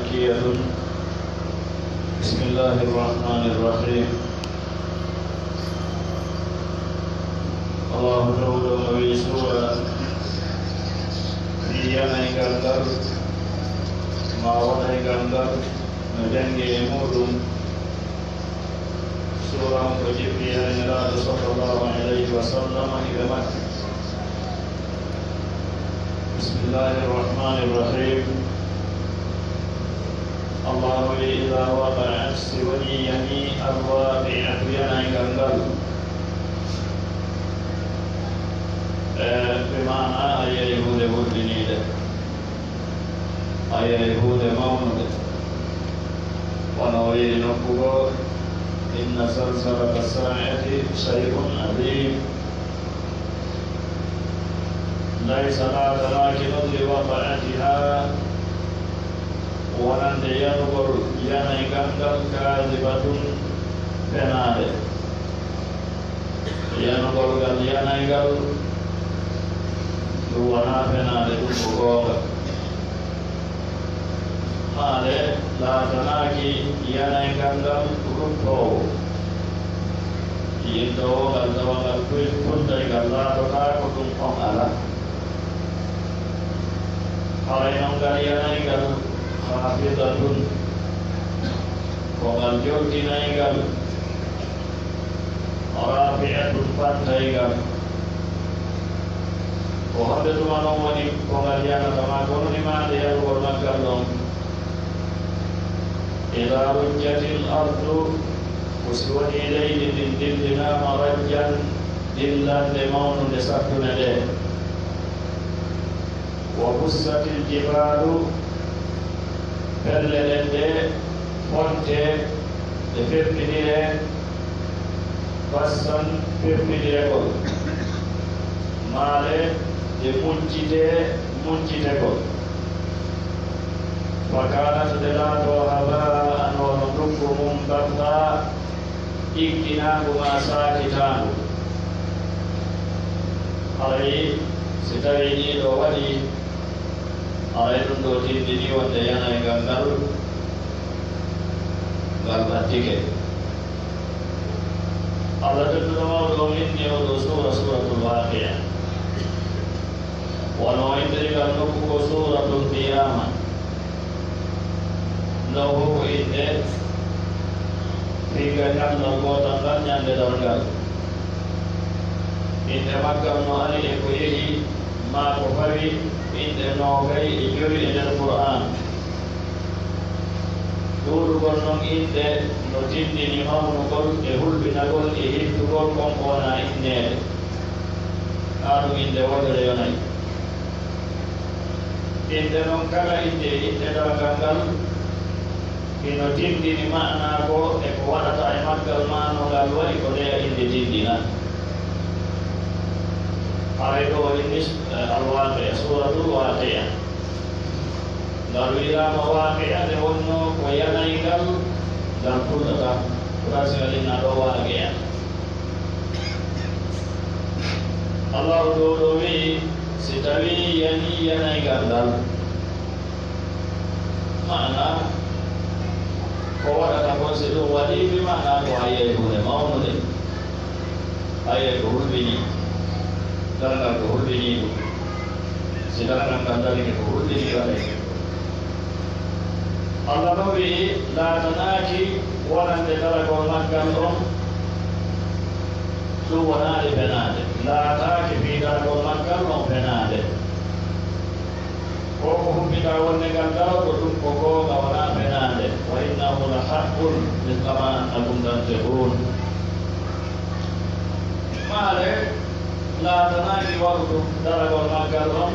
مكية. بسم الله الرحمن الرحيم. الله تعالى ويسوع Iyana ikantar, mawana ikantar, najangi emudum, surah Jibril Nabi sallallahu alaihi wasallam ilamat. Bismillahirrahmanirrahim. Allahu idza waqa'at siwani al-waqi'atu yana ikantar. Bimana ayah Yahuda berdini dah, ayah Yahuda mau dah. Wanawai nakuwa inna salsalat as-sa'ati syai'un 'azim. Laisa lakin li waqa'atiha wa lan yanqur yana ikandal kazibatun penade. Yanqur yana ikal Luwana penade tubukoga male la tanaki yana ingandam rupo yendo galdawa kuit punta galla to ka ko tum pong ala ay nong yana ingal hafidatun ko gal joti na ingal arabiatun pantaiga وهذا ما نومني كماليانا كما كوني ما ديال ورمان كاللهم إذا رجت الأرض وسوني إليه دلنا مرجا دلا لمون لسكن له وبست الجبال فللد فونت لفرقدره بسن فرقدره ماله muncite ko fakana sedela to haba anu nunduku mumbarta ikina gumasa kitanu alai sitawi ni do wadi alai nundo tindini wanda yana gangal galbatike Allah tentu do minni do suratul waqi'ah walau indrika nuku suratul qiyamah lahu indet tinggalkan logo tanggalnya di dalam inde makam noali ekuyehi ma kufari inde nogai ijuri inde Quran dulu gonong inde notindi ni mau nukol ehul binagol ehil tukol kongkona inde anu inde wadale yonai inde non kala inde dalam ganggal ino tindi ni makna ko e ko wadata e maggal mano ngal wari ko de inde tindina are do inis al-waqi'ah suratul waqi'ah lalu ila mawaqi'ah de wonno ko yana ingal dan putata kurasi na do waqi'ah Allah do wi sitawi yani yana gandal mana ko wada ta ko sido wadi bi mana ko ayai ko mau ne ayai ko bini dalla ko bini sidana gandal ni ko bini wale Allah nabi la tanaki wala ndala ko magandom tu wana de benade la ta ke bida ko makal no benade ko bida wonne ganda ko dum ko wana benade wa innahu la haqqun kama antum tanzurun male la tanaki waktu dara ko makal no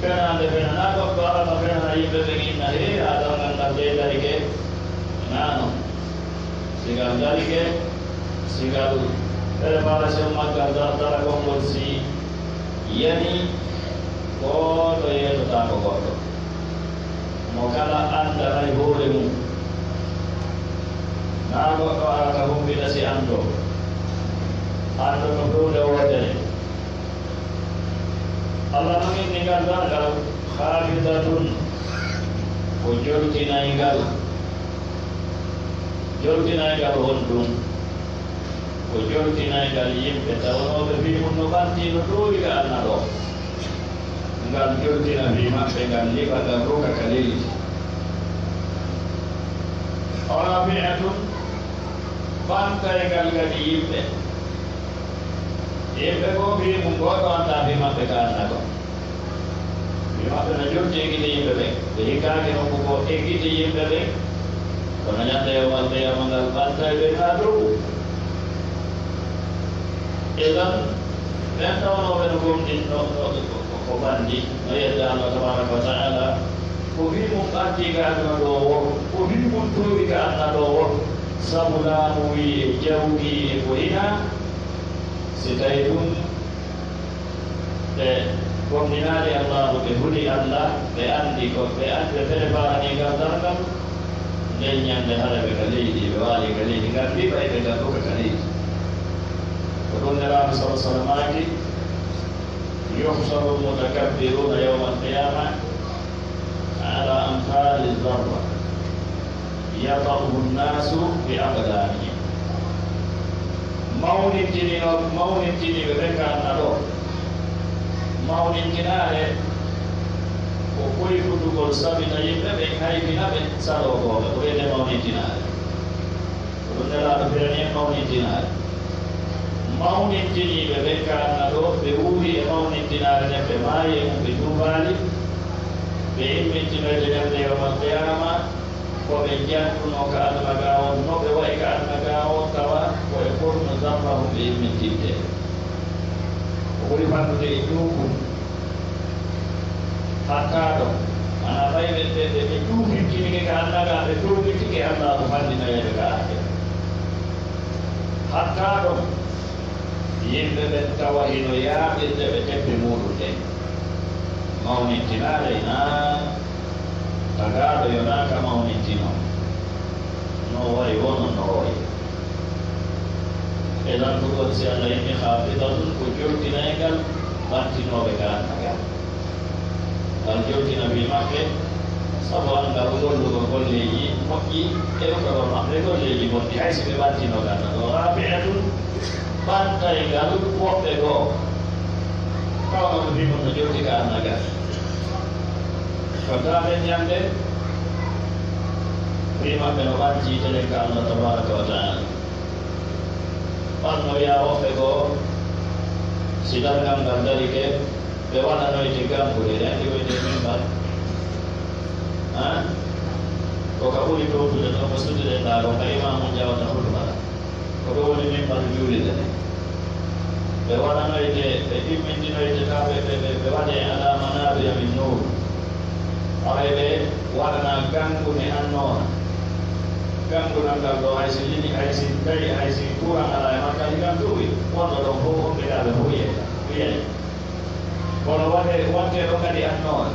benade ko ala benade ibe begin nahi ada nganda de darike nano sigal darike sigal preparación maganda dara kongol si yani ko to yeto ta ko goto mo kala anda ray hore mu na go ko ara ka humbi da si ando no do de wode Allah nangin ningal dal khafidatun joltinaygal won ɗum ko joltinaygal yimɓe tawnoɓe fimum no ɓanti no ɗowi ga anna ɗo ngal joltina fi maɓɓe ngal liɓa ngal roka ka leydi rabi'atun ɓantaygal kadi yimɓe ko fimum goɗo anta fi maɓɓe ka anna ɗo fi maɓɓe no jolti eggiti yimɓe ɓe ɓe hikkaki nokku ko eggiti yimɓe ɓe kono ñande yowmal qiyama ngal ɓantay ɓe ka dow idan ɓen tawnoɓe no gomɗin ko ɓandi no yedde Allah tabaraka wa taala ko wimum ɓanti ka aduna ɗo wo ko wimum towi ka aduna ɗo wo sabu laamu wi e jawdi e ko hina si tawi ɗum ɓe gomɗinani Allahu ɓe huuli Allah ɓe andi ko ɓe andi ɓe préparanigal dargal nden ñande haraɓe ka leydi ɓe waali ka leydi ngal mbiɓay ɓe ngal ɗoka ka leydi ko ɗum nelaɓe sala sallamaki yuhsaru lmutakabbiruna yawma alqiyama ala amhali darra yata'uhu nnasu bi aqdanihim mawnintiniɓe ɓe kanna ɗo mawnintinare ko koye fuɗɗugol sabita yimɓe ɓe haybina ɓe salogoɓe ko wiyete mawnintinare ko ɗum nelaɗo firani mawnintinare mawnintiniɓe ɓe kanna ɗo ɓe wuuri e mawnintinare nden ɓe maayi e mum ɓe tuubali ɓe immintinoyde ñande yawmal qiyama koɓe jantuno ka aduna ga on no ɓe wayi ka aduna ga on tawa koye forno zammahum ɓe immintinde ko ɓuri fannude e ƴuukum hatta ɗo ana fayi ɓe ƴuufintinike ka aduna ga ɓe tuubitike Allah ko fandinayeɓe ka ake hatta ɗo yimɓe ɓen tawa hino yaaɓirde ɓe tebbe muɗum ɗen mawnintinare na tagaɗo yonaka mawnintino no wayi wonon no wayi eɗan ɗuɗon si Allah yimɓe hafidatun ko joltinaygal ɓantinoɓe ka annagal ngal joltina wi maɓɓe sabu angal gollugol golleji moƴƴi e ɗuɗoɗon maɓɓe golleji moƴƴi haysi ɓe ɓantino ganna ɗo rabi'atun ɓantaygal woɓɓe goo kawnoɓe fimum no jolti ka annagal ko tamen ñande wi maɓɓe no ɓantitelen ka Allah tabaraka wa taala ɓanno wiya woɓɓe goo si dargal ngal darike ɓe waɗanoyte gangude ɗe andi woyde mimbar ko ka ɓuri towtude ɗo ko suddiɗen ɗa ɗo ka imamu jawata hutbata ko ɗo woni mimbar juulide ɗe ɓe waɗanoyte ɓe immintinoyte ta ɓe waɗe ala manabira min nur aray ɓe waɗana gangude annona gangunal ngal ɗo haysi lini haysi tawi haysi courant ala e makka higan tuwi wonɗo ɗon fof homɓeɗaɓe fof yeyta wiyay kono wonte ɗo kadi annona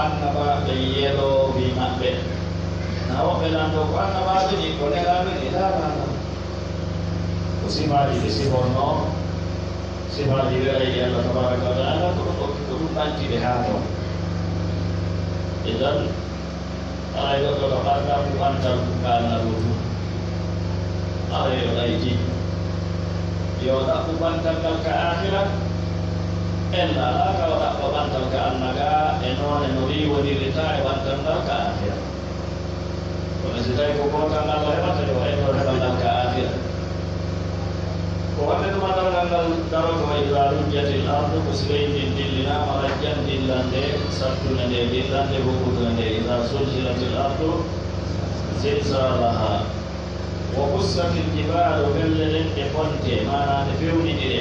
annabaɓe yelo wi maɓɓe na woɓɓe nanɗo ko annabaɓe ɗi ko nelaɓe ɗi lanana ko sifaji ɗi sifonno sifaji werayi Allah tabaraka wa taala ko ɗum ɓantiɓe ha toon idan aray goɗɗo ɗo ɓanɗa ko ɓantal kalna ɗo fu aray o ɗayti yo ɗaɓɓu ɓantal ngal ka akhira en ala ka o ɗaɓɓa ɓantal ka annaga e noone no riwodirita e ɓantal ngal ka akhira kono si tawi ko gotal ngal o heɓata yo en o heɓa ngal ka akhira ko waɗe ɗumaɗal ngal daroto wa ida rujjatil ardu ko si leydi dillinama rajjan dillande sattune nde dillande huɓɓutude nde ida sulsilatil ardu zilzalaha wa bussatil jibalu felle ɗen ɗe ponte mana ɗe fewniɗire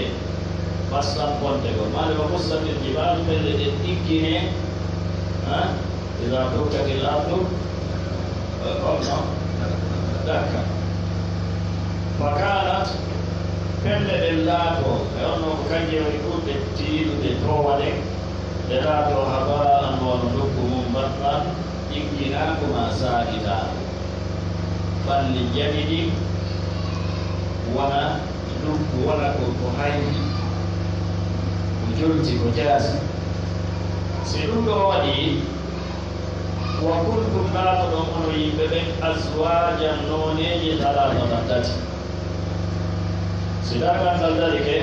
bassan ponte go mane wa bussatil jibalu felle ɗe ɗiggine ida dukkatil ardu onno dakka fakanat pelle ɗen laato e onno ko kanƴe woni ɓurɗe tiiɗude towaɗe ɗe laato haba'an wono nokku mum mbattan ɗigginakuma saakitaɗo ɓalli jaɓiɗi wona nokku wona ko haydi ko jolti ko jaasi si ɗum ɗo waɗi ɗum ɗaato ɗon ono yimɓe ɓen aswajan noneji talatatan tati sida gandal dari ke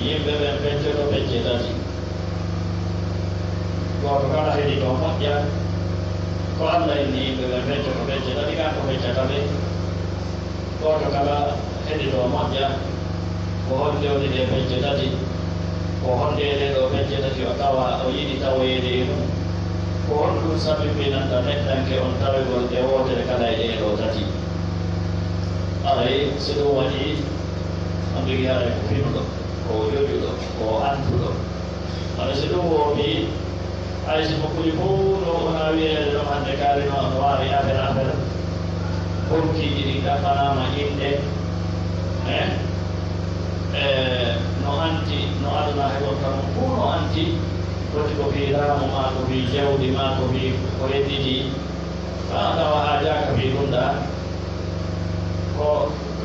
yimɓe ɓen pecce ɗo pecce tati goto kala heɗi ɗo moƴƴa ko allah inni yimɓe ɓen pecce ko pecce tati kan ko feccataɓe goto kala heɗi ɗo moƴƴa ko honde woni ɗe pecce tati ko hondeɗe ɗo pecce tati o tawa o yiɗi tawoyede e mum ko hon ɗum sabibbinanta neɗɗanke on tawegol e wotere kala e ɗeɗo tati aray so ɗum waɗi on jogui haray ko finuɗo ko yoƴuɗo ko antuɗo aɗa so ɗum wooɓi hay so mokkuji fof no wona wiyede ɗon hande kalino no wawi affaire bonkiji ɗi ɗaɓɓanama inde no anti no aduna heɓonta mum fof no anti foti ko fi laamu ma ko fi jawdi ma ko fi ko hedditi fa tawa ha jaka fi ɗumɗa ko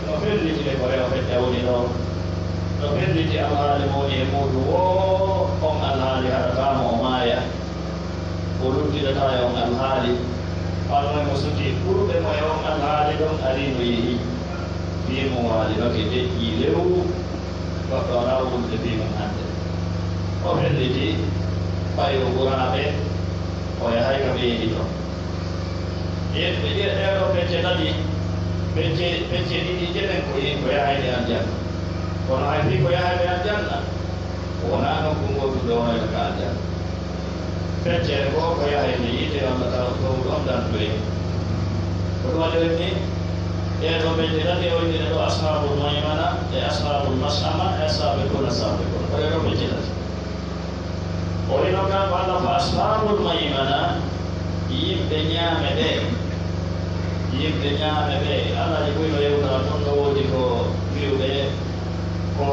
no fellitide ko rewa feƴƴa woni ɗo no felliti alhaali mawni e muɗum wo on alhaali haɗatamo o maaya o luddidata e on alhaali almoye mo suti ɓurɓe mo e on alhaali ɗon ari no yeehi fimo waalinoke deƴƴi lew goɗɗo ala wulde fimum hande o felliti ɓayro ɓuraaɓe o yahay ka ɓeydi ɗon yimɓe ɗeɗo pecce tati pecce ɗiɗi jeɗen ko yin ko yahayde aljanna kono hay fi ko yahayde aljanna wona nokku ngotu ɗo hoyta ka aljanna feccere ko ko yahayde yiite walla taw tow ɗon dantoye ko ɗum waɗi ni ɗeɗo pecce tati o windine ɗo ashabul maymana e ashabul masama e sabiquna sabiqun ko ɗeɗo pecce tati o wino kan ko allah ko ashabul maymana yimɓe ñaame ɓe yimɓe ñaame ɓe alaji ɓuyno yewtara toon no woodi ko wiwɓe ko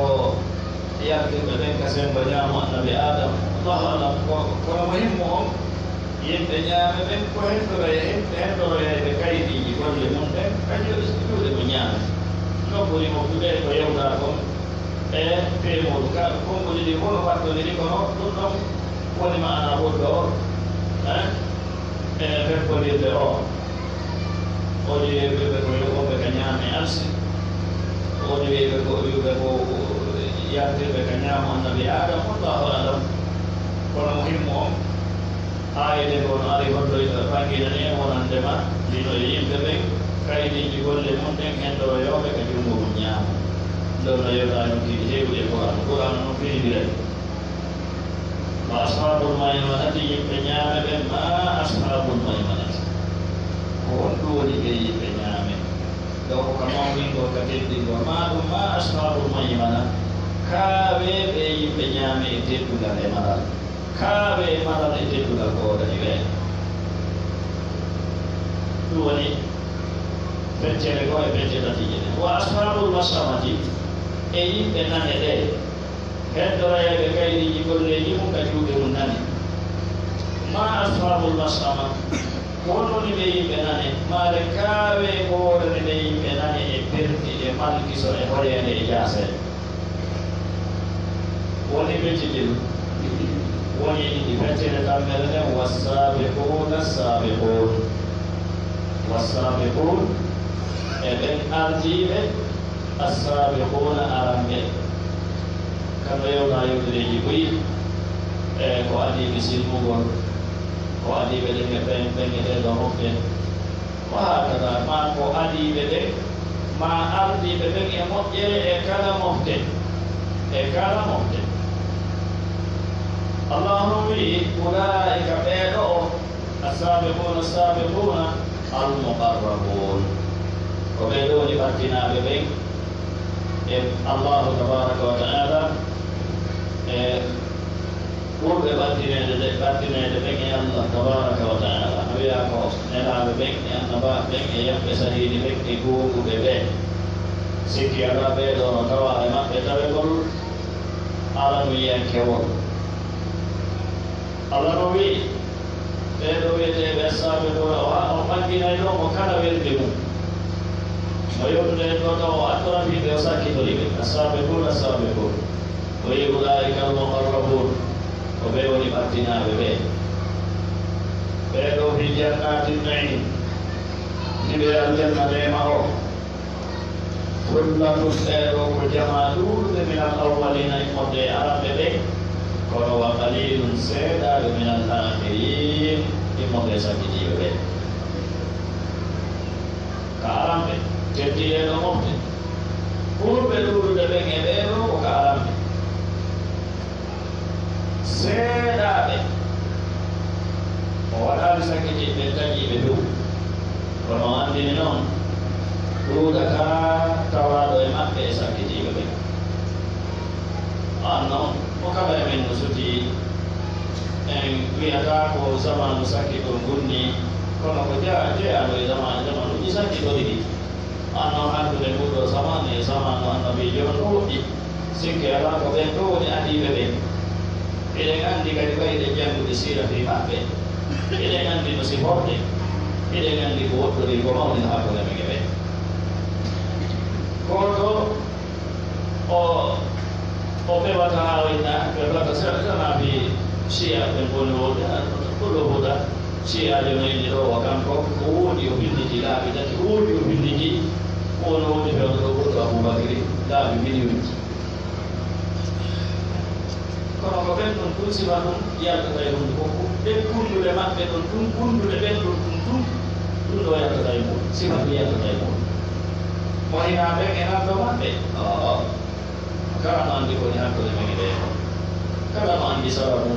yardirɓe ɓen ka sembo ñaamo annabi adama allahu alam kono mo himmo on yimɓe ñaame ɓen ko henndoroyeɓe kayitiji golle mum ɓen kañum juuɗe ko ñaame non ɓuri moftude ko yewtara kon e feemoɗu ka konnguli ɗi fof no wattodiri kono ɗum ɗon woni maana ɓurɗo o e fekkolirde o oɗi wiɓe ko yoɓoɓe ka ñaame alsi oɗi wiɓe ko wiɓe ko yardirɓe ka ñaamo annabi adama allahu alam kono mo himmo on ayde ko no ari hoddoyta fanginani e wonandema ndino e yimɓe ɓen kaydiji golle mum ɗen henndoroyoɓe ka junngo mum ñaamo ɗon no yewta nokkiɗi heewɗi e qur'an noon fiidirani wa ashabul maymanati yimɓe ñaame ɓen ma ashabul maymanati ko won ɗum woni ɓe yimɓe ñaame ɗo ko ka mawɗingol ka teddingol ma ɗum ma ashabul maymana kaaɓe ɓe yimɓe ñaame e teddugal e maral kaaɓe e maral e teddugal ko wodani ɓe ɗum woni feccere ko e fecce tati jene wa ashabul masamati e yimɓe nane ɗe heddoroyeɓe kaydiji golleji mum ka juuɗe mum nani ma ashabul masama ko woni ɓe yimɓe nane maare kaawe ko wodani ɓe yimɓe nane e perdi e malkiso e horeende e jaasede woni ɓecciɗil woni ɗi feccere tammere nden wassabiquna sabiqun wassabiqun e ɓen ardiɓe assabiquna aramɓe kamɓe yewta yewtireji boyi e ko adiɓe silmugol ko adiɓe ɗen e ɓengeɗeɗo hofte ko hakada ma ko adiɓe ɓen ma ardiɓe ɓen e moƴƴere e kala mofte الله وي أولئك بيدو السابقون السابقون المقربون وبيدو لفتنا ببين الله تبارك وتعالى قرب باتنا لبين الله تبارك وتعالى وياكو نلا ببين نبا بين يبقى سهيل بين يقوم ببين سيكي على بيدو نتوى ما بيتبقل على وياك يوم Allah no wi ɓeɗo wiyeteɓe sabiquna o ɓanginayno mo kala welde mum mo yewtude ɗo taw o attorafiɓe o sakkitoriɓe asabiquna sabiqun o wi ulaika almuqarrabun ko ɓe woni ɓattinaɓe ɓe ɓeɗo fi جنات النعيم إلى الجنة معه ثلة وجمالون من الأولين يمضي عرب بك وقليل سيدا من الآخرين يمضي سكتي بك كعرب جدي نمضي Pur belur debeng ebero karam sedabe wala bisa kiti betaji bedu kono andi non uda ka tawado e mappe sakiti bebe anno okaba men suti en wiata ko zaman sakito gunni kono ko ja anu zaman uji sakito didi anno hantu le mudo sama nabi jono di singke ala ko bento ni adi bebe ile ngandi kadi kai de jangu di sira fi mappe ile ngandi no si horde ile ngandi ko to di ko mau ni hakko le mege ko o pe wata awina ke wata sera nabi sia tempono ko hoda sia de ni ro wakam ko di obindi di la vida di obindi di ono di bello ko Abu Bakri da video kono ko ben non kursi wanum ya ta tay hun ko ben kundu le makke don kundu le ben don do ya ta tay mo sima ya ta tay mo mo ina be ena do makke kara man di ko ni hakko le mege de kara man di sarabu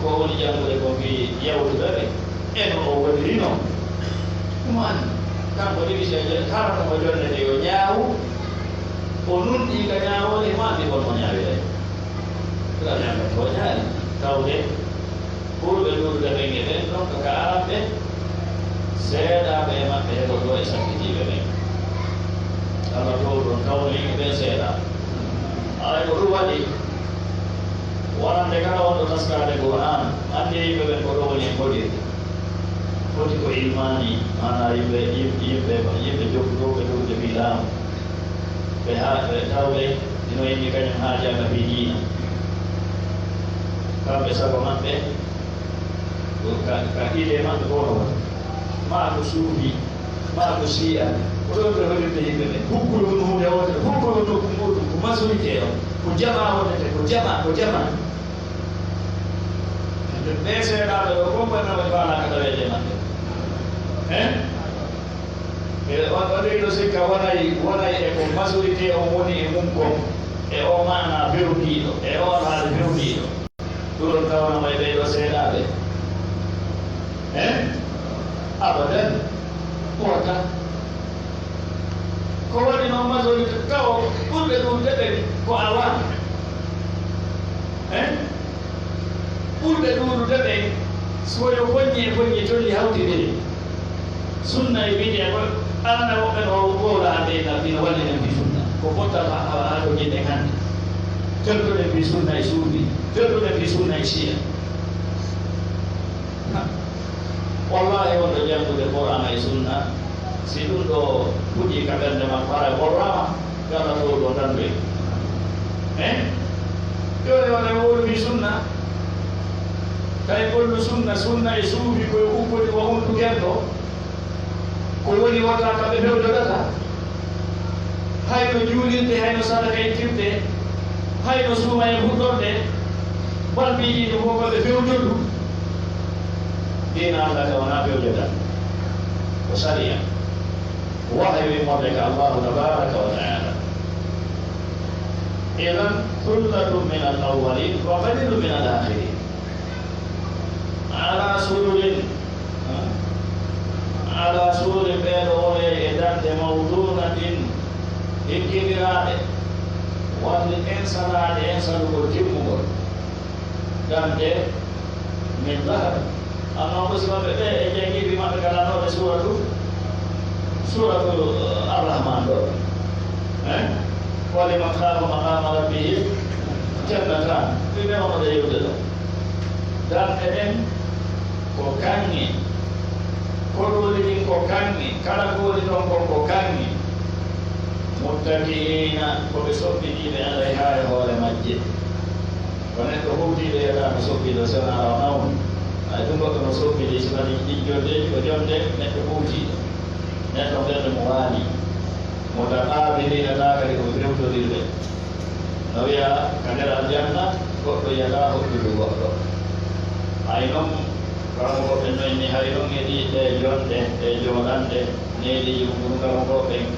ko woni jangu le ko bi yawtu be eno o wadrino man kampo di bisa jadi karena kemudian dari nyau punun di nyau ni mati pun nyau deh kerana yang berkonya tahu deh puluh dari ini dong ke Arab deh saya memang berdoa sakit juga deh kalau turun kau ni kita saya ada berubah di orang mereka orang naskah ada Quran andi berdoa yang boleh Koti ko ilmani ana ibe jokko ko do bilam be ha be tawe dino ini kanyang haja ka bidina ka be sa ko matte ka ile man ko ma ko sufi ma ko sia ko do ko de ibe hukku no ya wata hukku no ko masuli ke ko jama wata ko jama de se da ko ko na wala ka de matte wanda ilo sika wanai eko mazuri te omoni emunko e o mana birudido e o hal birudido turun tawana mai bedo sedade abadan kuata ko wani no mazuri kao kunde dum ko awan kunde dum debe soyo konye tolli hawti de sunna ibidi apa ana wakan orang ade nabi wali nabi sunna ko kota ado jenengan terus nabi sunna sufi terus nabi sunna sia wallahi wanda jangu de Quran ay sunna sidundo puji kabar nama para ulama kala to do tanbe yo wala nabi sunna kay kullu sunna sufi ko uko di wa huntu gendo ko woni wata kamɓe fewjodata hayno juulirde hayno sadaka e tirde hayno suuma e huɗɗorde balmiiji ɗo fof koɓe fewjodu dina Allah ka wona fewjoda ko saria wahyi morde ka Allahu tabaraka wa taala idan thullatun min al-awwalin wa qalilun min al-akhirin ala sururin على سور بيرول إدارة موضوعة الكبيرة والإنسان على إنسان كل dan de min zahab amma musibah be jangi bi ma kala no suratu ar-rahman do wali maqam rabbih jannatan bi me on de yudo dan eden ko kanni kodoli ko kanni kala ko di don ko kanni muttaqina ko be soppi di be alaiha hore majjid wane to hudi be da soppi do sana rawn Itu kok kono sopi di sini di jode net buji net robert muwani moda abili ada kali ko biro to dilbe nawya kadar aljanna ko to yaga ho dulu ko ainom kalau ko benno ini hayrong edi jodan de ne di guru kalau ko peng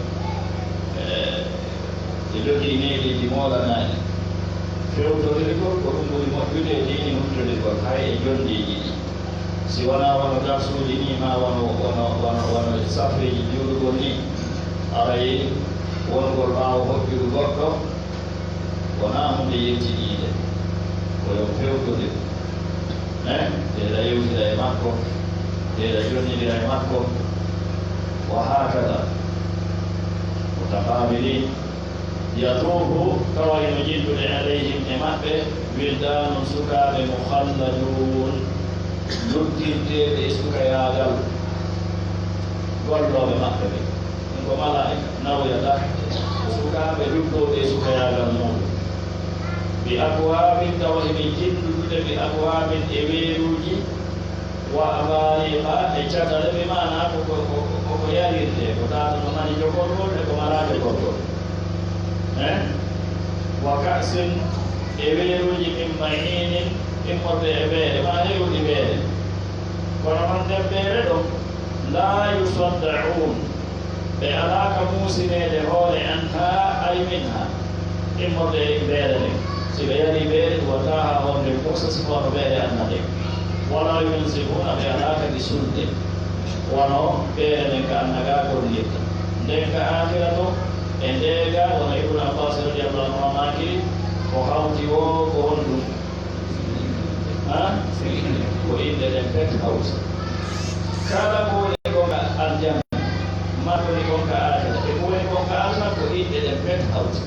itu ini di mola na biro to dilbe ko nguri mo bide di ni mo to dilbe kai jondi siwana wano darsu ini ma wano safri juru goni arai wano gorbawo hokkiru goɗɗo wona hunde yettiɗiide koyo fewtude ndeɗa yewtira e makko ndeɗa jonnidira e makko wa hakada mutaqabilin yatubu tawa ino jiddude alayhim e maɓɓe wildanum sukaɓe mukhalladun luttirteɓe sukayagal golloɓe maɓɓe ɓe ɗum ko malaika nawyata sukaɓe luttoɓe sukayagal muɗum bi abwabin tawa heɓe jindudude bi abwabin e weeruji wa abariqa e catale ɓe mana koko yarirde ko tata no mani jogolgol e ko marade golgol wa kasin e weeruji min mahinin immorde e ɓeere ma hewɗi ɓeere kono noon nden ɓeere ɗo la yusaddaun ɓe alaka muusinede hoore anha ay minha immorde e ɓeere ɗen si ɓe yari ɓeere ɗum watta ha wonde muusa sikono ɓeere anna ɗen wala yunsibuna ɓe alaka ɗi sulde wono ɓeere ɗen ka annaga gollitta nden ka akira to e ndeega wono ibnu abbas radiallahu anhu makiri ko hawti o ko honɗum ko inde ɗen pet house kala ko woni gonga aljanna ma woni gonga akira e ko woni gonga allah ko inde ɗen pet house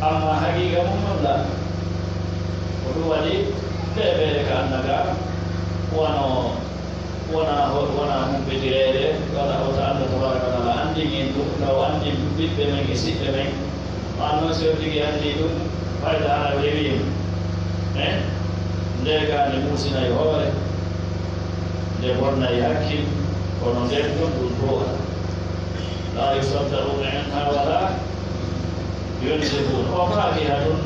amma haqiqa mum non la ko ɗum waɗi ɓeɓere ka annaga wona humɓetirede wala wota allah tabaraka wa taala anndin ɗum taw anndin ɓiɓɓe men e siɓɓe men an noon so tigi anndi ɗum fayda ana rewima ndegande muusina e hoore nde bonna e hakkil kono nden ɗon ɗum toora la yusaddauna anha wala yunsibun o faakiha ɗum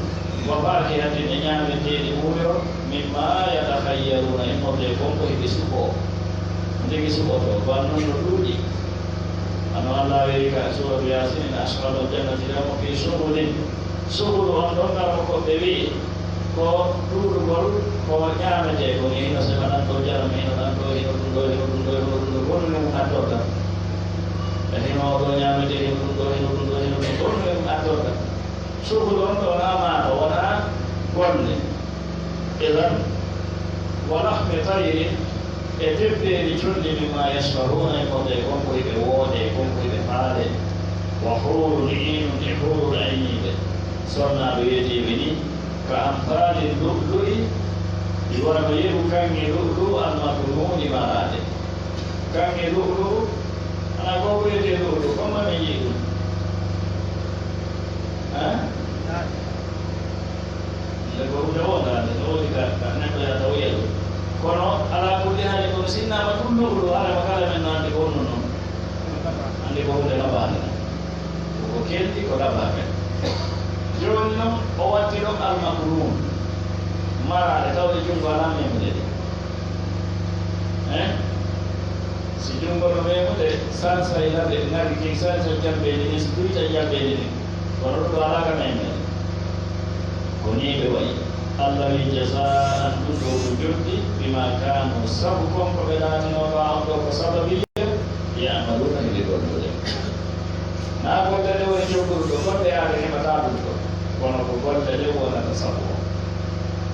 wa faakihati ne ñaameteeɗi muuyo mimma yatakhayyaruna e morde konko heɓi suɓo ndegi suɓoto wan noon no ɗuuɗi ano allah weri ka suratu yasin in ashabal jannati lahum fi suhudin suhudu on ɗon ngamo koɓe wii ko ɗuɗugol ko ñaamete ko hino sebanan ɗo jaram hino ɗan ɗo hino ɗum ɗo hino ɗum ɗo hino ɗum ɗo gonɗum ɗum addorta e hino ɗo ñaamete hino ɗum ɗo hino ɗum ɗo hino ɗum gonɗum ɗum addorta suhudu on ɗo namaaɗo wona gonɗe idan walahme tayri e tebbeeri colli mimma yasfahuna e konde konko hiɓe woode konko hiɓe faade wa hurul inun e hurul ayniɓe sonnaɓe wiyetiɓe ni ka amfali lu'lu'i ɗi wona ko yeru kanŋe lu'lu almaknuni marade kanŋe lu'lu ana ko wiyete lu'lu comme min yii ɗum nde ko hunde wondade so woni ka neɗɗo yata wiya ɗum kono ala kulli haali kono sinnama ɗum lu'lu harema kala men no andi ko honno noon andi ko hunde laɓade ko kelɗi ko laɓaɓe joni noon o watti ɗon almaknun marade tawde junngo ala memude ɗe si junngo no memude sansa e larde ngari king sansa jambeɗi ni so duyta jambeɗi ni kono ɗum ɗo alaka memude ko ni ɓe wayi allah wi jasaan ɗum ɗo ko joɗɗi bima kanu sabu konko ɓe ɗaninoɗo an ɗo ko sababiya yamaluna heɓe gollude na golle nde woni jogguruɗo golle yaade heɓata ɗum ɗo kono ko golle nde wonata sabu o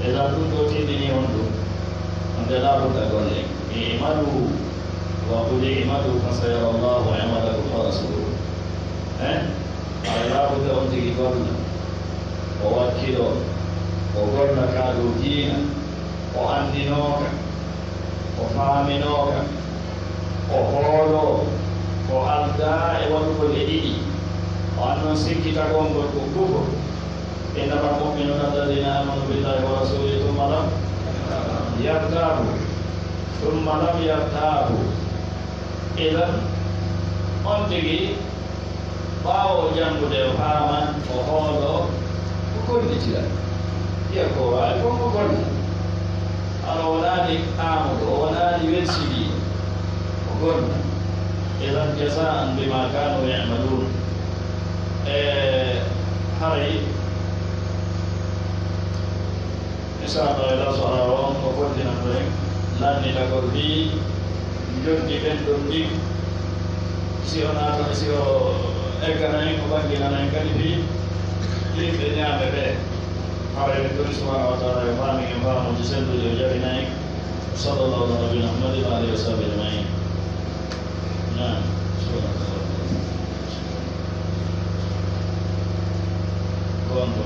e lan ɗum ɗo tindini on ɗum onde laaɓuɗa golle imalu wa qul imalu fa sayara llahu amalakum wa rasuluhu aɗa laaɓude on tigi golla o wakkilo o golla ka dow diina o anndinooka o faaminooka o hooloo o aldaa e waɗugol e ɗiɗi o annoon sikkitagol ngol ko kufur innamal mu'minuna alladziina aamanu billahi wa rasuulihi thumma lam yartaabu. Idan on tigi ɓaawo janngude o haaman o hoolo ko gollitira iya ko waawi fof ko golle ano wonaani aamuɗo o wonaani welsidiiɗo o golla. Idan jasaan bima kanu yamaluun. Haray inshallah ila so'aron ko fottinan rek lanni tagol bi jondi ɓen ɗon ndi si o naata si o egganayi ko ɓanginanayi kadi fi yimɓe ñaame ɓe haray ɓe tori subhanahu wa taala e faami e faamuji sellude o jabinayi sallallahu ala nabina muhammadin wa alihi wa sahbihi ajmain. Naam. Conto.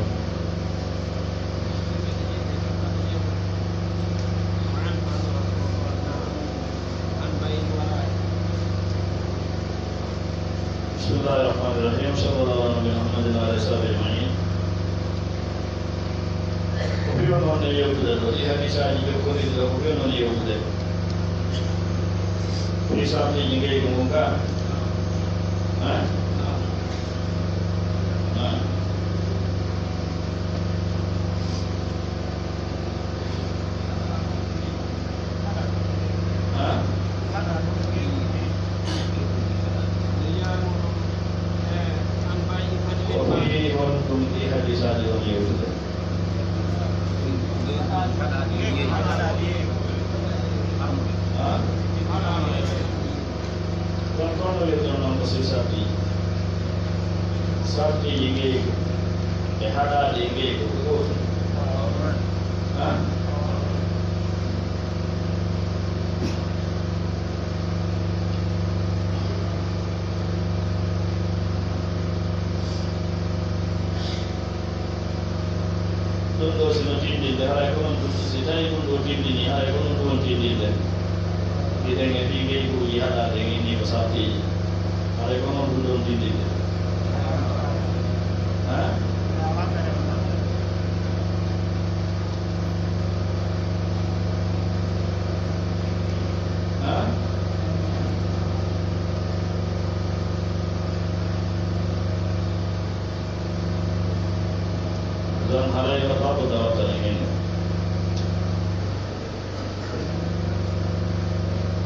Bismillahirrahmanirrahim. Sallallahu alaihi Muhammadin wa alihi ajma'in. Kubiyo non ne yewtude ɗo ɗi hadisaji ɓe kolidira kubiyo non yewtude kuni sartiji ngeygu ngun ka ɗo sino tindinde haray ko noon si tawi ɗum ɗo tindini haray ko noon ɗum tindinde ɗiɗen e ɗi ngeyguji haɗade inni ko sartiji haray ko noon ɗum ɗon tindinde dan haray ko babu dawatan ingin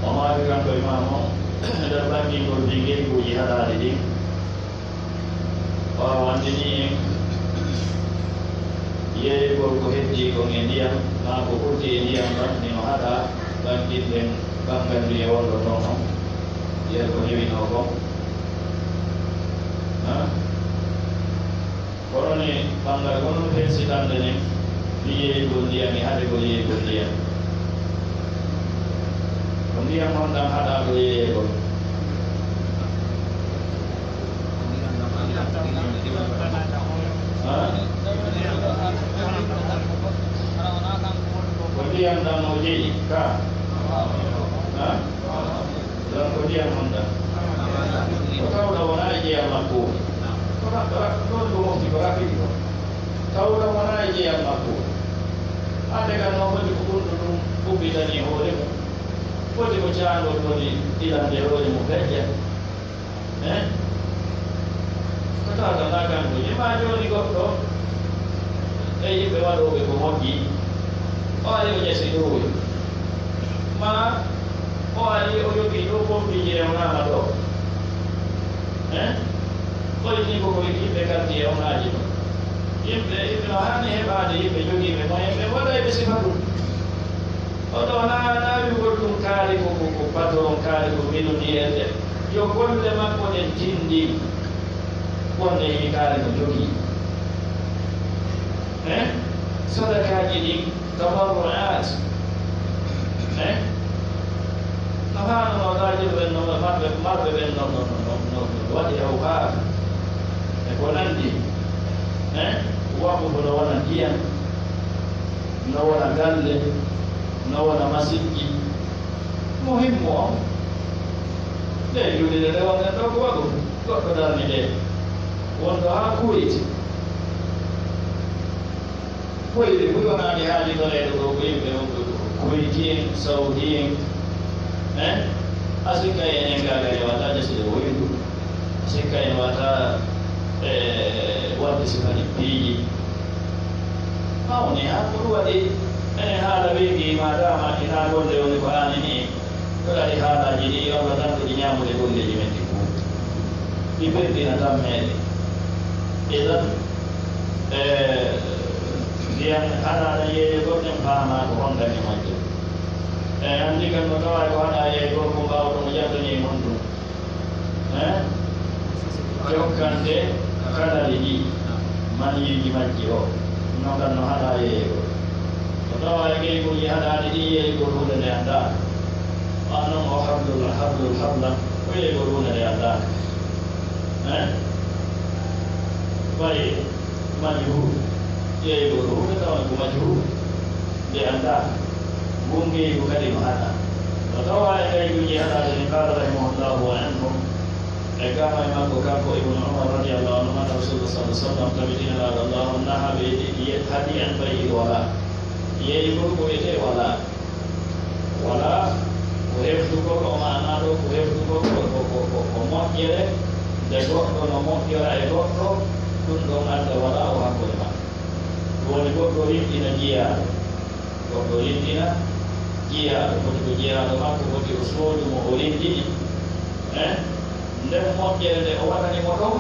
omari kan ko imamo nder bangingol ngeyguji haɗade ɗi o wandini en yeeygol ko heddi kon e ndiyam ma ko ɓurti e ndiyam ɗon nino haɗa bangguiɗen ɓangandu e wonɗo toon on yer ko hewino ko kono ni ɓangal kono helsitande nen mi yeeygol ndiyam e haɗe ko yeeygol ndiyam ko ndiyam on ɗam haɗa ko yeeygol ko ndiyam ɗam o jeeyi ka ɗon ko ndiyam on ɗam ko tawɗo wona e jeyam makko ɗon ɗo mofti ko rafiɗi ko tawɗo wona e jeyam makko hande kan no foti ko ɓurɗo ɗum ɓuɓɓitani hoore mum foti ko caangol woni ɗilande hoore mum feƴƴa ko tawta na kankoji ma joni goɗɗo e yimɓe waɗoɓe ko moƴƴi o ari o ƴesi ɗowoy ma o ari o jogii ɗo pompiji rewnama ɗo ɓoyni ko koye yimɓe kaddi e onaji ɗo yimɓe no hanni heɓade yimɓe jogiiɓe moyen ɓe waɗa eɓe sifa ɗum oɗo naawigol ɗum kaari ko patron kaari ko millonniére de yo golle makko ɗen tindi wonde hini kaari no jogii sadakaji ɗin tabarruat no haanono gajirɓen no marɓe ɓen no waɗi hawhaa e ko nanndi wabbugo no wona ndiyam no wona galle no wona masijji muhimmu on nde juulide nde wonen ɗo ko waɗum goɗɗo darni nde wonɗo haa kuuyti koyde ɓuyranaade haali toreeɗo ɗo ko yimɓe koyti en sawdi en asikka enen gaga e wata jaside woydu asikka en wata wadde sifani piiji mawni ha ko ɗum waɗi enen haala weegi madama ina golle woni ko ani ni ɗoɗaɗi haalaji ɗi allah tan ɗoɗi ñamude golleji men ɗi fuu ɗi ɓeddina tan meɗe idan mbiyan haɗaɗa yeeye goɗɗen paama ko hondani majjo andi kan no tawa ko haɗa yeeye gorko mbawɗomo jaddani mon ɗum jokkande kadali ɗi man yiji majji o non kan no haɗa yeeye go so tawa e geyguji haɗaɗe ɗi yeeygol hunde nde andaka an noon o hablul habla ko yeeygol hunde nde andaka ɓayi majhul yeeygol hunde tawa ko majhul nde andaka gungeygu kadi no haɗa so tawa e geyguji haɗaɗe ni qala rahimahullahu wa anhum e gama e makko kanko ibnu umar radiallahu anhu man rasulullah sallallahu alaihi wasallam tabitina laɗo allahu naha ɓe haadi an bayi wala yeeygol ko wiyete wala ko heftugol o mana ɗo ko heftugol ko moƴƴere nde goɗɗo no moƴƴora e goɗɗo ɗum ɗon adda wala o hakkude ma woni goɗɗo rimɗina jeyaaɗo foti ko jeyaaɗo makko foti o soodumo o rimɗini nden moƴƴere nde o waɗanimo ɗon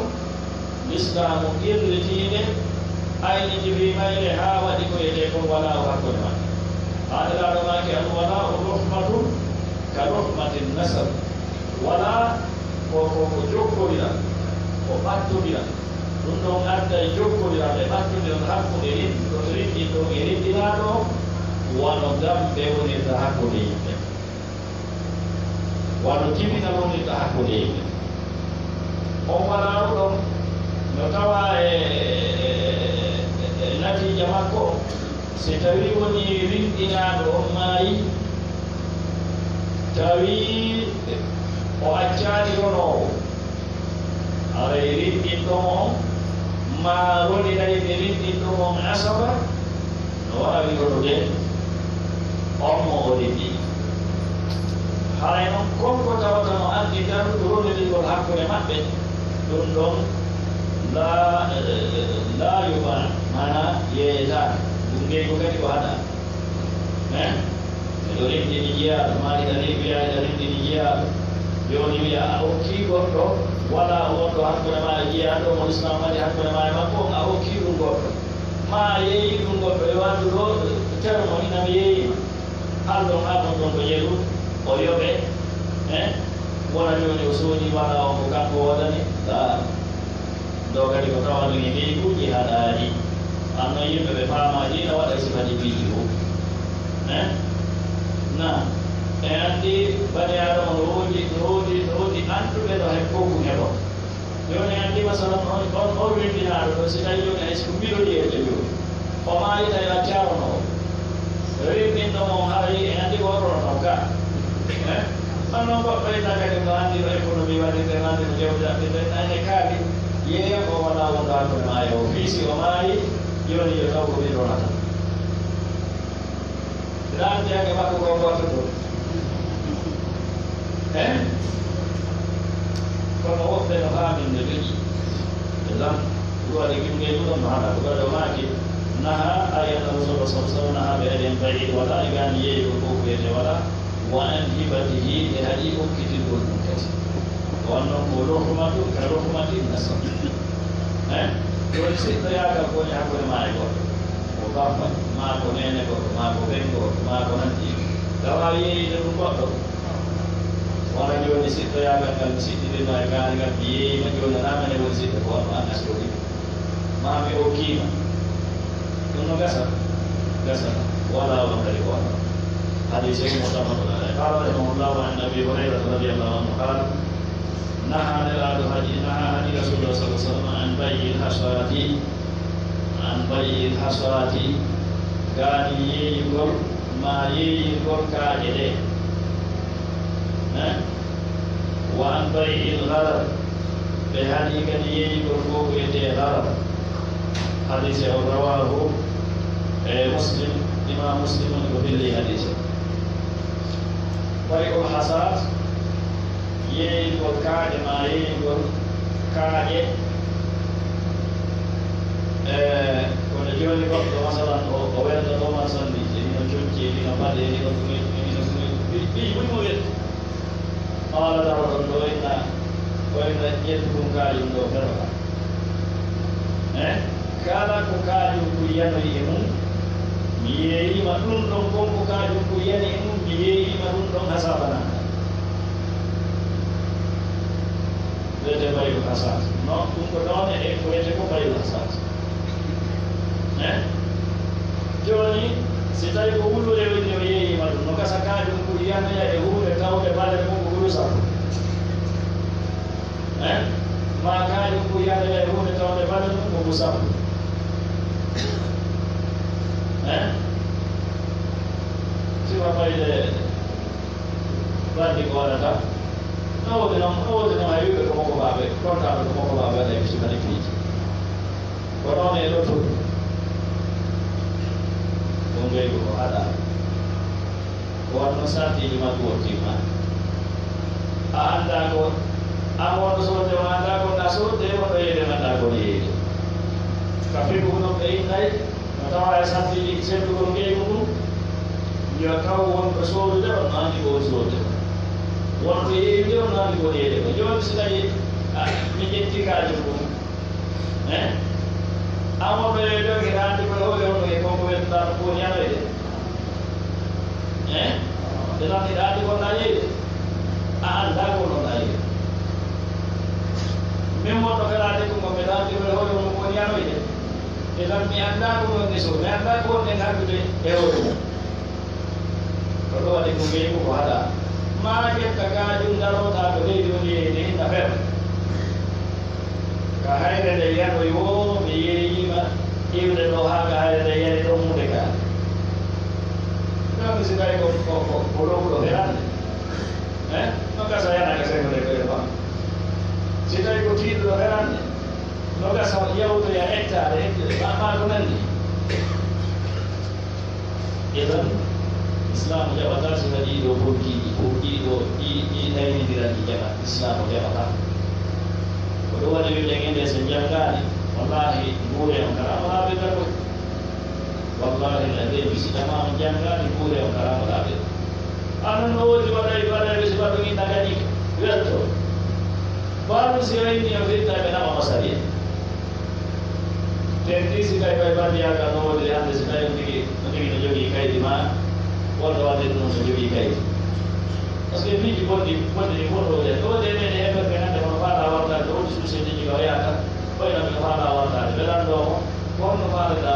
l'islamu irlitiinde ayniti wimayre haa waɗi ko yete kon wala o hakkude ma haadalaaɗo maake an wala o rohmatu ka rohmatin nasab wala ko jokkodiral ko ɓattodiral ɗum ɗon adda e jokkodiral e ɓattodiral hakkude ɗo rinɗi ɗo e rinɗinaaɗo wano gambe wonirta hakkude yimɓe wano jibinal wonirta hakkude yimɓe on wala ɗum no tawa natija makko si tawi woni rinɗinaaɗo on maayi tawi o accaani ronoowo aray rinɗinɗomo on ma roniray ɓe rinɗinɗomo on asaba no waawi ronude on mo o rinɗini hay noon konko tawata no anndi tan ronudigol hakkude maɓɓe ɗum ɗon la yuban mana yeeyetaake ɗum ngeygo kadi ko haɗa eɗo rinɗini jeyaaɗo maari ɗani wiyaɗa rinɗini jeyaaɗo joni wiya a hokkii goɗɗo wala wonɗo hakkude ma e jeyaaɗo mo l'islam waɗi hakkude ma e makko a hokkii ɗum goɗɗo ma yeeyi ɗum goɗɗo e wandu ɗo termo inami yeeyima halɗon haɗon ɗon ko yeru o yoɓe wona joni o soodi wala on ko kanko woɗani ɗo kadi ko tawa ɗum e ɓeyguji haɗaani anno yimɓe ɓe paama ɗina waɗa sifati piiji fof na e anndi bani adama no woodi annduɓe ɗo hay fof kum heɓo joni anndi masalan on windinaaɗo ɗo si tawi joni hay siko mbiɗoɗiyeje joni o maayita yo accarono o windinɗo mon haray e anndi ko orrono ka man noon goɗɗo ita kadi no anndi no économie waɗirte no anndi no jewde aɓɓirte ane kaali yeeya ko wona wonɗo hakkude maayo o fiisi o maayi joni yo taw ko ɓiɗonata ɗan jage makko ko goto ɗo kono woɓɓe no haaminde joƴi e lam ɗuwaɗe gimge ɗuɗon no haɗa ɗuwaɗo maaki naha ayata rasulullah sa sallam naha ɓe eɗen bayi wala e gani yeeyi ko fof wiyete wala wa an hibatihi e haɗi hokkitirgol ɗum kadi wonnoon ko rohmatu ka rohmati nasab joni siɗɗo yagal koni hakkude ma e goɗɗo ko bamba ma ko nene goɗɗo ma ko ɓen goɗɗo ma ko nanti gawa yeeyide ɗum goɗɗo wona joni siɗɗo yagal ngal siɗɗiɗino e gaari ngal mi yeeyima joni namane woni siɗɗo ko wonno an asroɗi ma mi hokkima ɗum no gasa wala on kadi ko wonno hadise mutafaqun alayh qala rahimahullahu an abi hurayrata radiallahu anhu qala naha nelaɗo haji naha hadi rasulullah sallah sallam an bayyi hasati gaani yeeyigol ma yeeyigol kaaje ɗe wa an bayyi lgarar ɓe haɗi kadi yeeyigol fof wiyete garar hadise o rawahu مسلم إمام مسلم وباللي حديث طريق الحصاد يقول كاد ما يقول كاد wanda joni goɗɗo masalan o weltatoma sandiji ɗino cocci ɗino paɗe ɗino ɓiiji ɓurimo welti mawala tawa ɗon ɗo wayna ƴettu ɗum kaajum ɗo feroka kala ko kaajum ko yanoyi e mum mi yeeyima ɗum ɗon gonko kaajum ko yani e mum mi yeeyima ɗum ɗon ha sabanaka wiyete mbaylu hasat non ɗum ko ɗon e ko wiyete ko mbaylu hasat joni si tawi ko wullude woni o yeeyima ɗum no gasa kaajum ko yanoya e huunde tawde balɗe mum ko ɓuri sappo ma kaajum ko yanoya e huunde tawde balɗe mum ko ɓuri sappo siwa ɓayde bandi ko waɗata ɗowde noon hay wiɓe ko makko baaɓe kontaɓe ko makko baaɓe waɗa e bisibane piiji ko ɗon e ɗo toɗɗu ɗum weygu ko haɗa ko wanno sartiji makko wottimma a annda ko an wonɗo sodde o annda ko nda sodde wonɗo yeyde ganda kono yeyde ka figu ɗon ɓe innayi no tawa e sartiji seddugol ngeygu ɗum yo taw wonɗo sodude on andi ko woni sodde wonɗo yeyde on andi ko yeyde ko joni si tawi mi ƴetti kaajum ɗum an wonɓe jogi andi koye hoore on e konko weltata ko woni yanoyde ɓe nandiɗa andi gonɗa yeyde a anda ko nonɗa yeyde min wonɗo felade ko ngoɓe andi koye hoore mum ko woni yanoyde e tan mi anda ko wonde so mi anda ko wonde gandude e hoore mum ko ɗo waɗi ko ngeygu ko haɗa ma ƴetta kaajum darota ko leydi woni yeyde hinna feewa ka hayre nde yanoy wo mi yeeyima iwde ɗo haa ka hayre nde yani ɗon hunde ka ɗon si tawi ko lowɗo herande no gasa yanaka sengode koye ba si tawi ko tiiɗuɗo herande no gasa yawdoya hectare ma ko nanndi idan islamu jaɓata so waɗi ɗo boggiɗi boggiɗo ɗi naynidiran ɗi jaɓa islamu jaɓata ko ɗum waɗi wiɓe ngende so janngani wallahi guure on karama laaɓe dargo wallahi ade bisi tama on janngani guure on karama laaɓe anon no woodi waɗay si waɗo inna gani welto baaɗum si wayni o firtaɓe nama masariya ten ɗi si tawi koye bandiyagal no woodi hande si tawi no tigi no jogii kaydi ma wonno wadde ɗum no jogii kaydi par ce que miiji bonɗi ɗi bonɗoɗe ɗo de mene heɓerɓe hannde kono faaɗa wartade ɗo woodi suuseji ko yahata ɓoyna min faaɗa wartade ɓeɗanɗomo honno faaɗeɗa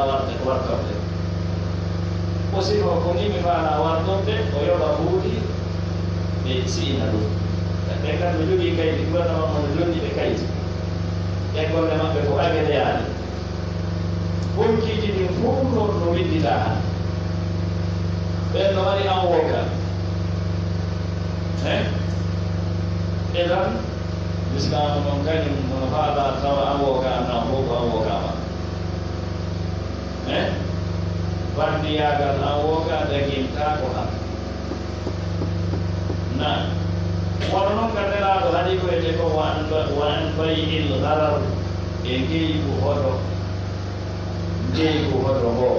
wartorde aussi ko ni mi faaɗa wartorde o yoɓa huuɗi ɓe siina ɗum ɓe kam ɓe jogii kaydi gouvernement mo no jonɗi ɓe kaydi ɓe golle maɓɓe ko agréyaade bonkiji ɗin fof no windita han ɓen no waɗi avocat e tan l'islam noon kañum mono faaɗa tawa avocat nan fof ko avocat ma bandiyagal avocat daginta ko han na wono noon ka nelaɗo haɗi koyete ko wan bayil garar e ngeygu hoɗo ngo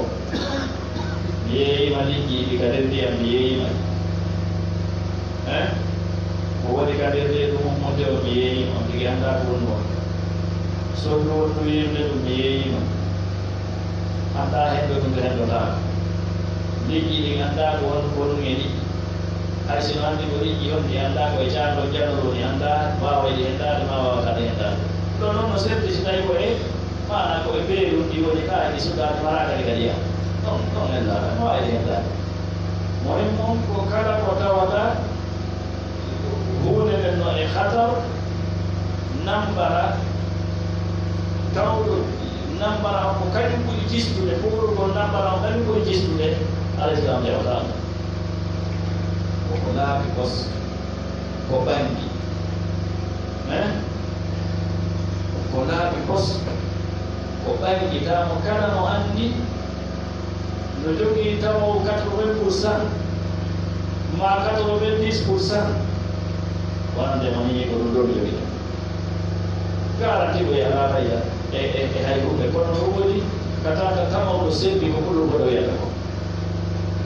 mi yeeyima liƴƴiɗi ka nder ndiyam mi yeeyima ko woni ka nder nde ɗum ummonde o mi yeeyima on tigi annda ko woni on so ɗum yimde ɗum mi yeeyima annda henɗo ɗum to henɗotaako liƴƴi ɗin annda ko wonɗum e liƴƴi hay sino anndi ko liƴƴi on ɗi annda koye caanɗo janoro ni annda waawa ɗi henndade ma waawa kada henndade ɗo noon no serti si tawi ko e mana ko e beeɗum ɗi woni kaa ɗi sukaade mara kadi kadi yaha ɗon henndata no waawi ɗi henndade moyen moom ko kala ko tawata huunde nden no e hatar nambara tawɗo nambara o ko kañum ɓuri jistude fuɗurgol nambara o kañum ɓuri jistude alislam jawatama koko laaɓi kos ko ɓangi ko laaɓi kos ko ɓangi tamo kala mo anndi no jogi tamo 80% ma 90% wonande mo ni ko ɗum ɗo jogi garanti ko yarata ya e hay humɓe kono no woodi katata tamaw ko sembi ko ɓurɗo koɗo wiyata ko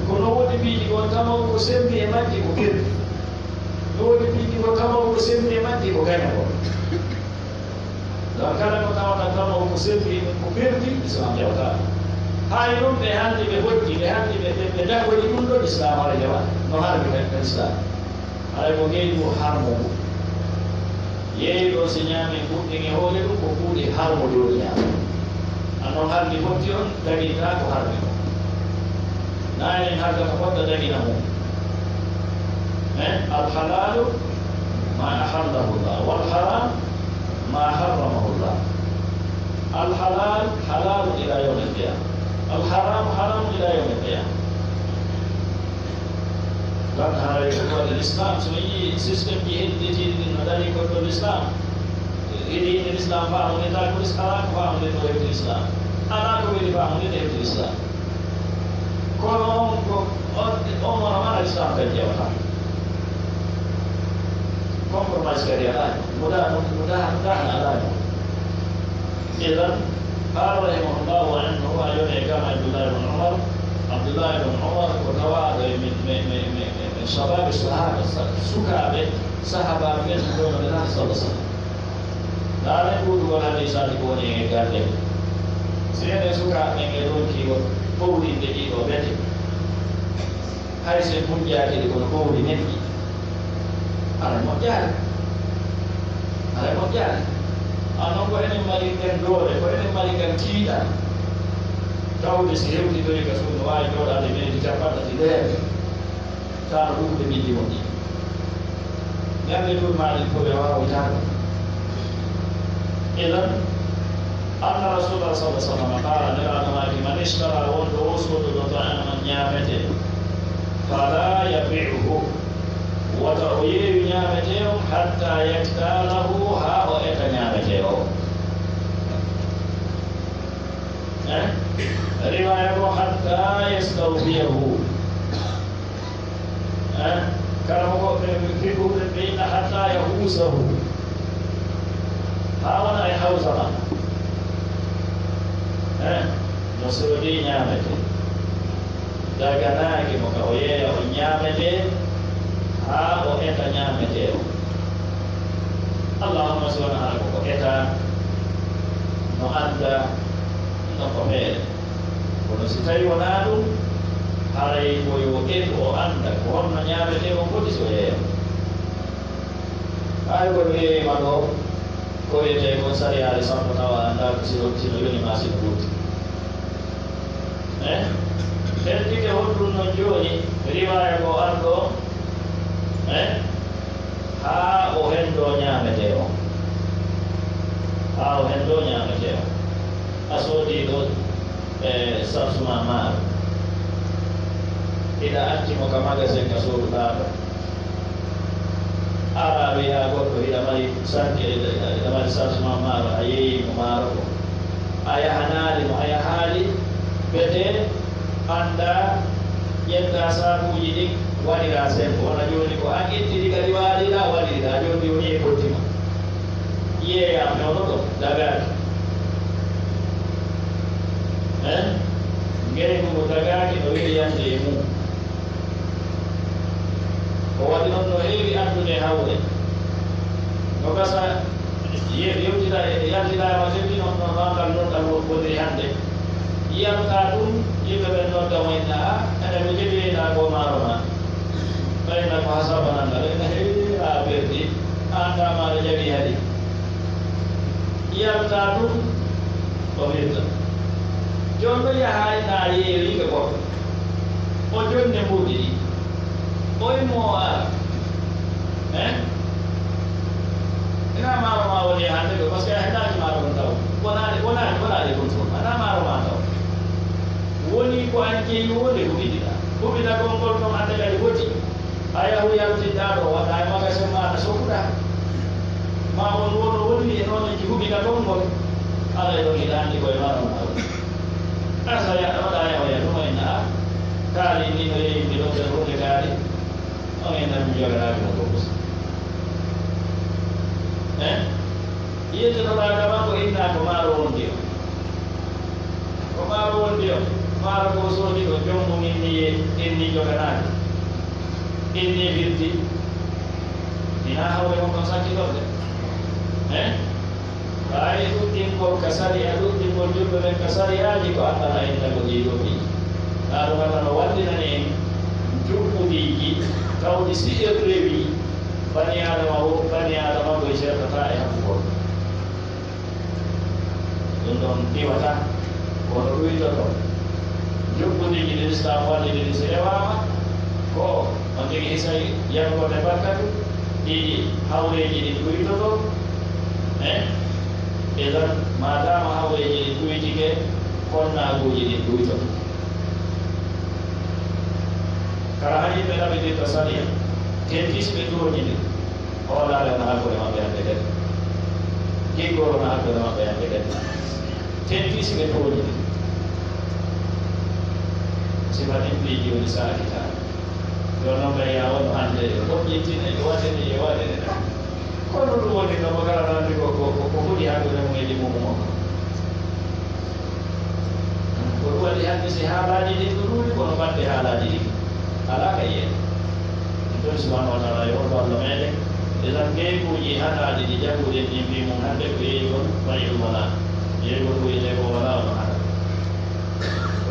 kono woodi mbiiji ko tamaw ko sembi e majji ko firdi no woodi mbiiji ko tamaw ko sembi e majji ko gaña ko donc kala ko tawata tamaw ko sembi ko firdi islam jawta hay ɗum ɓe hande ɓe hojji ɓe hande ɓe dagoyi ɗum ɗo islam ala jawa no harmi ka islam alay ko geyi ko harmo ɗum yeeyi ɗo so ñaami kuɗɗin e hoore ɗum ko kuuɗe harmo ɗo ñaama annon hardi fotti on daginta ko harmi o nanen harga ko fodda dagina mum alhalalu ma ahallahu llah walharam ma harramahu llah alhalal halalu ila yawmi alqiyama alharam haramu ila yawmi alqiyama donc haray ko l'islam so yi système ji hedditi no dari ko ɗo l'islam idi l'islam faamude ta ko ala ko faamude ɗo hefti l'islam ala ko weli faamude ɗo hefti l'islam kono on ko on wona mana l'islam kadi jewata compromise kadi alaani mudahana alaani idan قال رحمه الله عنه وعليه كان عبد الله بن عمر وتواضع من شباب الصحابة سكابة صحابة من دون الله صلى الله عليه وسلم لا نقول ولا نسال كوني قال سيدنا سكابة من يدون كيو قولي دقيق وبيتي هاي سيكون جاكي يكون قولي نبي على المجال أنا كوني مالكن دولة كوني مالكن تيدا tawde so hewtidori ka suudu waawi jooɗaade meedi capanɗati leere taano ɗumde miji moƴƴi ñande ɗum maaɗi fof ɓe waawitaano idan anna rasulullah sallah sallam qala neraɗomaaki man ishtara wonɗo o sooduɗo ta'aman ñaamete fala yabi'uhu wata o yeewi ñaamete o hatta yaktalahu haa o eta ñaamete o رواية حتى يستوفيه كلامه بين حتى يحوزه هاونا يحوزنا مسؤولي نعمته دعنا كم كويه نعمته ها وإتا نعمته اللهم صل على إتا نؤدى نقبل kono si tawi wonaa ɗum haray koyo etu o annda ko honno ñaamete o foti so yeeya hay kono heewima ɗo ko wiyete kon sariyaade sappo tawa annda ko sino yonima sino ɓurti heddike hoɗɗum noon jooni riwaya ko arɗo haa o henndo ñaamete o a soodii ɗo sarsuma maaro ina accimo ka magasin ka sooduɗaaɗo ara wiya goɗɗo hiɗa mari sanke ina mari sarsuma maaro a yeeyimo maaro ko a yahanaali mo a yahaali bete annda ƴetta saakuuji ɗin waɗira sembo wona jooni ko an ittiri kadi waaliɗa waɗiriɗa jooni joni e bottima yeeyam nono ɗo dagaaki ngere ko dagaaki no wiɗi yande e mum o waɗi noon no heewi andude hawre no gasa yewtida yaltinama sebi nongal nodɗal woniri hannde yiyamta ɗum yimɓe ɓen nodda moyna a ene mi jeɓiyeyna ko maaro ma ɓayna ko hasabananga ɓayna he a ɓerdi andamaɗo jaɓi haɗi yiyamta ɗum o wirta joni ɗo yahayna yeeriɓe goɗɗo o jonne mbuuɗi ɗi oymo ara ina maaro ma woni hannde ɗo par ce que a heɗaki maaro kon taw wonaade kon toon ana maaro ma taw woni ko an jeeyi wonde huɓiɗiɗa huɓiɗa kon ngol ɗon hannde kadi hoti a yahu yaltinɗa ɗo waɗa e magasin maɗa sokkuɗa ma won wono wonni e noon ji huɓiɗa kon ngol ala e ɗon hiɗa anndi koye maaro ma asa waɗa yahoya ɗum en na kali ni re bilo de ro de kali ame na mi joga na ko iya tu kalau agama ko inna ko maro ondio maro ko so di ko jomu inni joga na inni birti ina hawe ko sakit do Baik itu timbul kasari adu timbul juga dengan kasari aja ko antara kita begitu ni. Lalu kata wali nani jumpu digi kau di sini lebi bani ada mau bersih kata yang buat. Untuk tiwata kalau itu tu jumpu digi di setawal di sewa ko nanti kisah yang kau dapatkan di haule jadi itu tu idan madama hawe jadi duit jike konna go jadi duit tu karahani pela bede tasania tentis betul jadi ola la na ko ma bayan bede ki ko na ko ma bayan bede tentis betul jadi sifatnya beli di saat kita kalau gaya awal ande ko jadi ne yawa ne kalau dulu ni kalau kalau nanti kau lihat tu yang menjadi mumuk. Kalau lihat ni sehala jadi dulu ni kalau pada sehala jadi, ala kaya. Itu Subhanahu Wa Taala yang Allah melek. Dalam kaya puji hana jadi jago dan impi mungkin kaya pun baik mana. Ia pun kaya jago mana mana.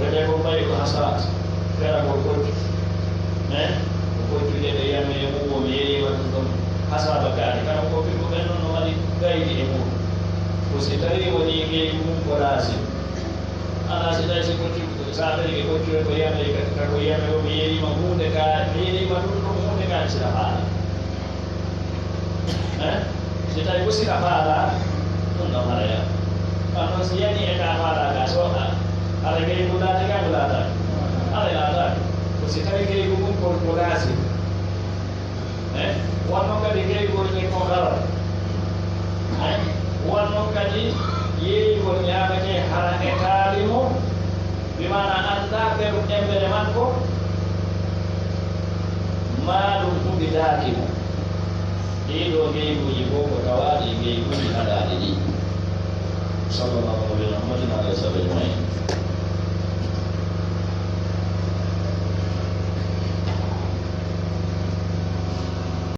Kaya jago baik asas. Kaya kau kau tu dia yang mumuk dia waktu asal bakal kalau kopi bukan normali gaya ini usitari wani gaya umum korasi ana sedai seperti saat ini kopi yang mereka kopi yang mereka beli mahu dekat beli mahu dekat siapa sedai usi apa tu nama dia kalau siapa ni apa kaso ada gaya bulan dekat bulan ada usitari gaya umum korporasi wano kadi gay gorni ko garal wano kadi yeyi ko nyaama ke harane kalimo bimana anda be embere man ko malum kubidaki mo do gay buji ko tawadi gay buji ada di sallallahu alaihi wasallam